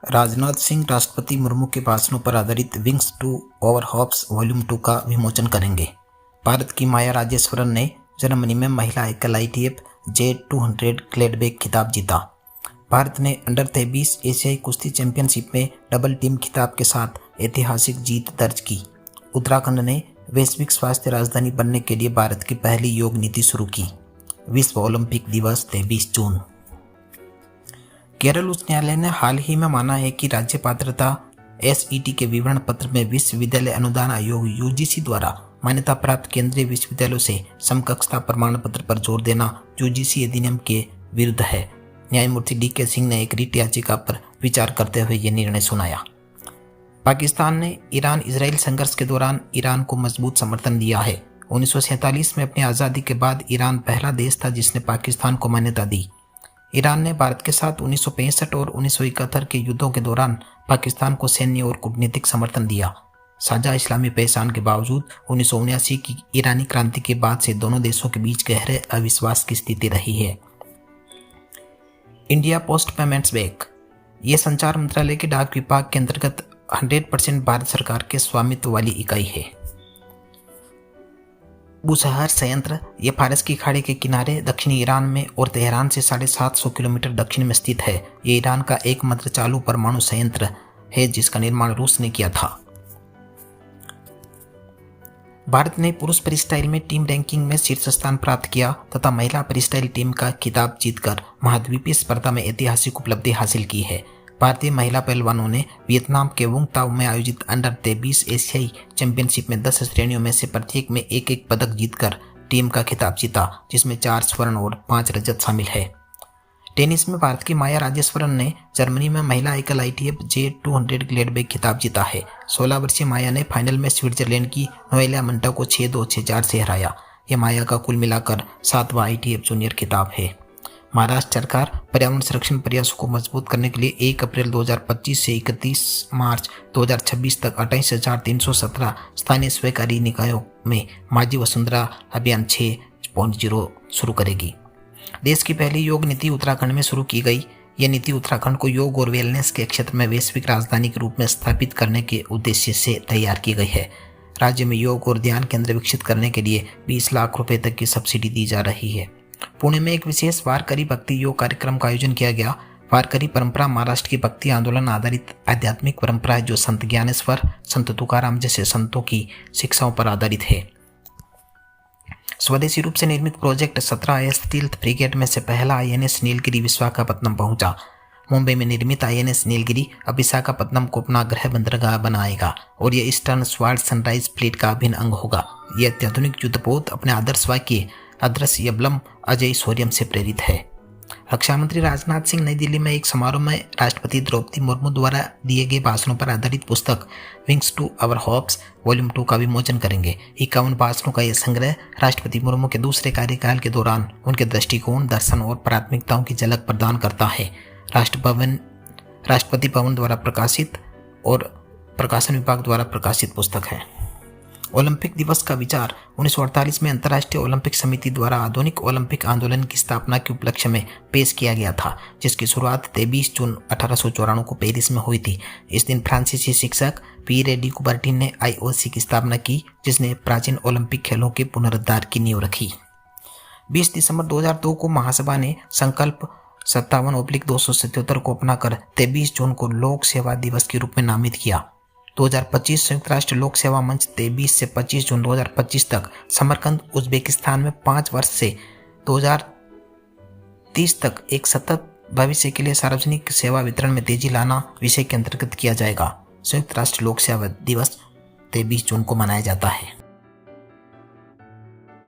राजनाथ सिंह राष्ट्रपति मुर्मू के भाषणों पर आधारित wings to over hopes volume 2 का विमोचन करेंगे। भारत की माया राजेश्वरन ने जर्मनी में महिला एकल ITF J200 ग्लेडबैक खिताब जीता। भारत ने अंडर 23 एशियाई कुश्ती चैंपियनशिप में डबल टीम खिताब के साथ ऐतिहासिक जीत दर्ज की। उत्तराखंड ने वैश्विक स्वास्थ्य राजधानी बनने के लिए भारत की पहली योग नीति शुरू की। विश्व ओलंपिक दिवस 23 जून। केरल उच्च न्यायालय ने हाल ही में माना है कि राज्य पात्रता SET के विवरण पत्र में विश्वविद्यालय अनुदान आयोग UGC द्वारा मान्यता प्राप्त केंद्रीय विश्वविद्यालयों से समकक्षता प्रमाण पत्र पर जोर देना UGC अधिनियम के विरुद्ध है। न्यायमूर्ति DK सिंह ने एक रिट याचिका पर विचार करते हुए यह निर्णय सुनाया। पाकिस्तान ने ईरान इजराइल संघर्ष के दौरान ईरान को मजबूत समर्थन दिया है। 1947 में अपनी आज़ादी के बाद ईरान पहला देश था जिसने पाकिस्तान को मान्यता दी। ईरान ने भारत के साथ 1965 और 1971 के युद्धों के दौरान पाकिस्तान को सैन्य और कूटनीतिक समर्थन दिया। साझा इस्लामी पहचान के बावजूद 1979 की ईरानी क्रांति के बाद से दोनों देशों के बीच गहरे अविश्वास की स्थिति रही है। इंडिया पोस्ट पेमेंट्स बैंक ये संचार मंत्रालय के डाक विभाग के अंतर्गत 100% भारत सरकार के स्वामित्व वाली इकाई है। बुशहर संयंत्र ये फारस की खाड़ी के किनारे दक्षिणी ईरान में और तेहरान से 750 किलोमीटर दक्षिण में स्थित है। ये ईरान का एकमात्र चालू परमाणु संयंत्र है जिसका निर्माण रूस ने किया था। भारत ने पुरुष फ्रीस्टाइल में टीम रैंकिंग में शीर्ष स्थान प्राप्त किया तथा महिला फ्रीस्टाइल टीम का खिताब जीतकर महाद्वीपीय स्पर्धा में ऐतिहासिक उपलब्धि हासिल की है। भारतीय महिला पहलवानों ने वियतनाम के वुंग ताओ में आयोजित अंडर 23 एशियाई चैंपियनशिप में 10 श्रेणियों में से प्रत्येक में एक पदक जीतकर टीम का खिताब जीता, जिसमें 4 स्वर्ण और 5 रजत शामिल है। टेनिस में भारत की माया राजेश्वरन ने जर्मनी में महिला एकल ITF J200 ग्लेडबैक खिताब जीता है। 16 वर्षीय माया ने फाइनल में स्विट्जरलैंड की नोएलिया मंटा को 6-2, 6-4 से हराया। यह माया का कुल मिलाकर 7वां ITF जूनियर खिताब है। महाराष्ट्र सरकार पर्यावरण संरक्षण प्रयासों को मजबूत करने के लिए 1 अप्रैल 2025 से 31 मार्च 2026 तक 28,317 स्थानीय स्वयंकारी निकायों में माझी वसुंधरा अभियान 6.0 शुरू करेगी। देश की पहली योग नीति उत्तराखंड में शुरू की गई। यह नीति उत्तराखंड को योग और वेलनेस के क्षेत्र में वैश्विक राजधानी के रूप में स्थापित करने के उद्देश्य से तैयार की गई है। राज्य में योग और ध्यान केंद्र विकसित करने के लिए 20 लाख रुपए तक की सब्सिडी दी जा रही है। पुणे में एक विशेष वारकरी भक्ति योग कार्यक्रम का आयोजन किया गया। वारकरी परंपरा महाराष्ट्र की भक्ति आंदोलन आधारित आध्यात्मिक परंपरा है जो संत ज्ञानेश्वर, संत तुकाराम जैसे संतों की शिक्षाओं पर आधारित है। स्वदेशी रूप से निर्मित प्रोजेक्ट 17 IS तीर्थ फ्रिगेट में से पहला INS नीलगिरी विशाखापत्तनम पहुंचा। मुंबई में निर्मित INS नीलगिरी अब विशाखापत्तनम को अपना गृह बंदरगाह बनाएगा और यह ईस्टर्न स्वार्ड सनराइज फ्लीट का अभिन्न अंग होगा। यह अत्याधुनिक युद्धपोत अपने आदर्श वाक्य अदृश्य यबलम अजय शौर्यम से प्रेरित है। रक्षा मंत्री राजनाथ सिंह नई दिल्ली में एक समारोह में राष्ट्रपति द्रौपदी मुर्मू द्वारा दिए गए भाषणों पर आधारित पुस्तक wings to our hopes volume 2 का विमोचन करेंगे। 51 भाषणों का यह संग्रह राष्ट्रपति मुर्मू के दूसरे कार्यकाल के दौरान उनके दृष्टिकोण, दर्शन और प्राथमिकताओं की झलक प्रदान करता है। राष्ट्रपति भवन द्वारा प्रकाशित और प्रकाशन विभाग द्वारा प्रकाशित पुस्तक है। ओलंपिक दिवस का विचार 1948 में अंतर्राष्ट्रीय ओलंपिक समिति द्वारा आधुनिक ओलंपिक आंदोलन की स्थापना के उपलक्ष्य में पेश किया गया था, जिसकी शुरुआत 23 जून 1894 को पेरिस में हुई थी। इस दिन फ्रांसीसी शिक्षक पीरे डी कुबर्टिन ने IOC की स्थापना की, जिसने प्राचीन ओलंपिक खेलों के पुनरुद्धार की नींव रखी। 20 दिसंबर 2002 को महासभा ने संकल्प 57/277 को अपनाकर 23 जून को लोक सेवा दिवस के रूप में नामित किया। 2025 संयुक्त राष्ट्र लोक सेवा मंच 23 से 25 जून 2025 तक समरकंद उज्बेकिस्तान में 5 वर्ष से 2030 तक एक सतत भविष्य के लिए सार्वजनिक सेवा वितरण में तेजी लाना विषय के अंतर्गत किया जाएगा। संयुक्त राष्ट्र लोक सेवा दिवस 23 जून को मनाया जाता है।